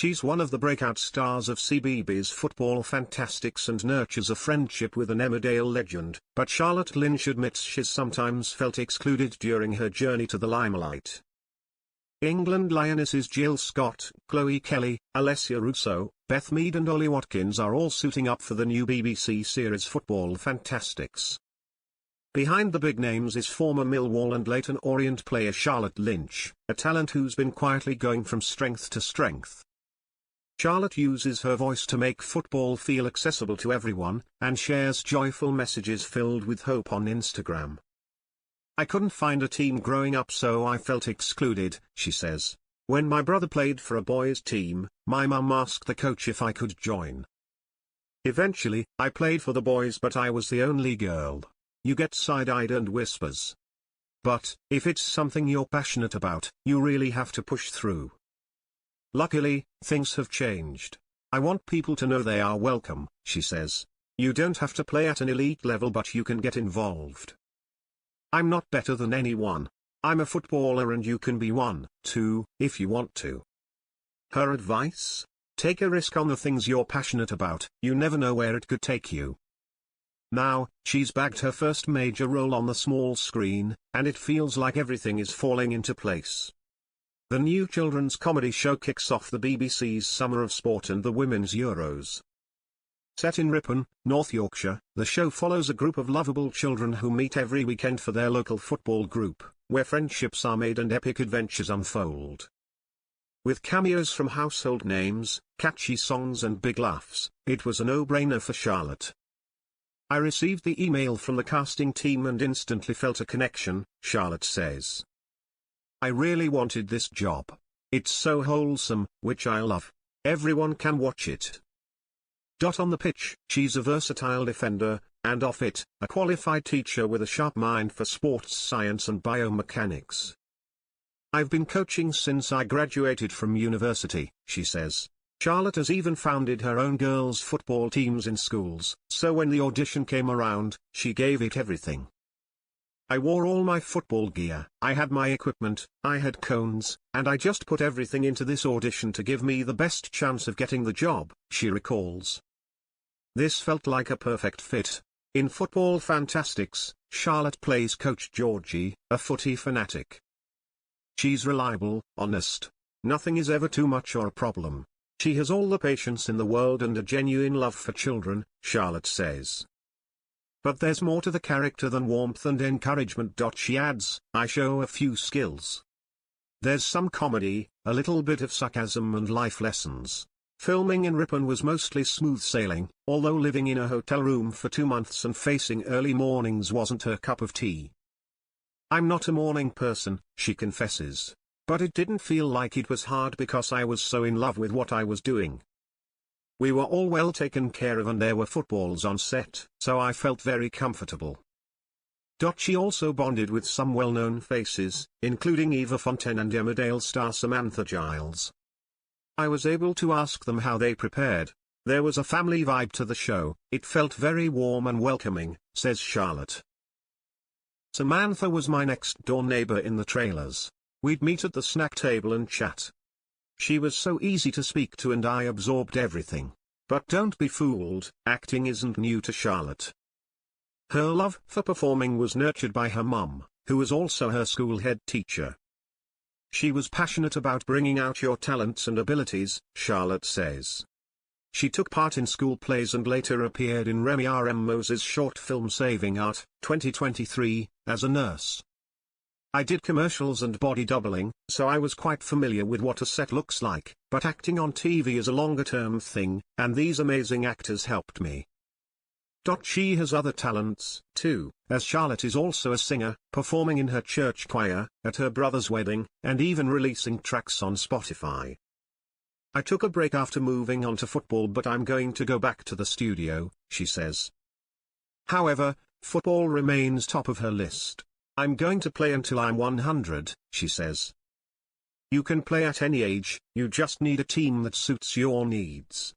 She's one of the breakout stars of CBeebies Football Fantastics and nurtures a friendship with an Emmerdale legend, but Charlotte Lynch admits she's sometimes felt excluded during her journey to the limelight. England Lionesses Jill Scott, Chloe Kelly, Alessia Russo, Beth Mead and Ollie Watkins are all suiting up for the new BBC series Football Fantastics. Behind the big names is former Millwall and Leyton Orient player Charlotte Lynch, a talent who's been quietly going from strength to strength. Charlotte uses her voice to make football feel accessible to everyone, and shares joyful messages filled with hope on Instagram. "I couldn't find a team growing up, so I felt excluded," she says. "When my brother played for a boys' team, my mum asked the coach if I could join. Eventually, I played for the boys, but I was the only girl. You get side-eyed and whispers. But, if it's something you're passionate about, you really have to push through. Luckily, things have changed. I want people to know they are welcome," she says. "You don't have to play at an elite level, but you can get involved. I'm not better than anyone. I'm a footballer and you can be one, too, if you want to." Her advice? Take a risk on the things you're passionate about, you never know where it could take you. Now, she's bagged her first major role on the small screen, and it feels like everything is falling into place. The new children's comedy show kicks off the BBC's Summer of Sport and the Women's Euros. Set in Ripon, North Yorkshire, the show follows a group of lovable children who meet every weekend for their local football group, where friendships are made and epic adventures unfold. With cameos from household names, catchy songs and big laughs, it was a no-brainer for Charlotte. "I received the email from the casting team and instantly felt a connection," Charlotte says. "I really wanted this job. It's so wholesome, which I love. Everyone can watch it." On the pitch, she's a versatile defender, and off it, a qualified teacher with a sharp mind for sports science and biomechanics. "I've been coaching since I graduated from university," she says. Charlotte has even founded her own girls' football teams in schools, so when the audition came around, she gave it everything. "I wore all my football gear, I had my equipment, I had cones, and I just put everything into this audition to give me the best chance of getting the job," she recalls. This felt like a perfect fit. In Football Fantastics, Charlotte plays Coach Georgie, a footy fanatic. She's reliable, honest. Nothing is ever too much or a problem. She has all the patience in the world and a genuine love for children, Charlotte says. But there's more to the character than warmth and encouragement. She adds, "I show a few skills. There's some comedy, a little bit of sarcasm and life lessons." Filming in Ripon was mostly smooth sailing, although living in a hotel room for 2 months and facing early mornings wasn't her cup of tea. "I'm not a morning person," she confesses. "But it didn't feel like it was hard because I was so in love with what I was doing. We were all well taken care of and there were footballs on set, so I felt very comfortable." She also bonded with some well-known faces, including Eva Fontaine and Emmerdale star Samantha Giles. "I was able to ask them how they prepared. There was a family vibe to the show, it felt very warm and welcoming," says Charlotte. "Samantha was my next-door neighbor in the trailers. We'd meet at the snack table and chat. She was so easy to speak to and I absorbed everything." But don't be fooled, acting isn't new to Charlotte. Her love for performing was nurtured by her mum, who was also her school head teacher. "She was passionate about bringing out your talents and abilities," Charlotte says. She took part in school plays and later appeared in Remy R. M. Moses' short film Saving Art, 2023, as a nurse. "I did commercials and body doubling, so I was quite familiar with what a set looks like, but acting on TV is a longer-term thing, and these amazing actors helped me." She has other talents, too, as Charlotte is also a singer, performing in her church choir, at her brother's wedding, and even releasing tracks on Spotify. "I took a break after moving on to football, but I'm going to go back to the studio," she says. However, football remains top of her list. "I'm going to play until I'm 100, she says. "You can play at any age, you just need a team that suits your needs."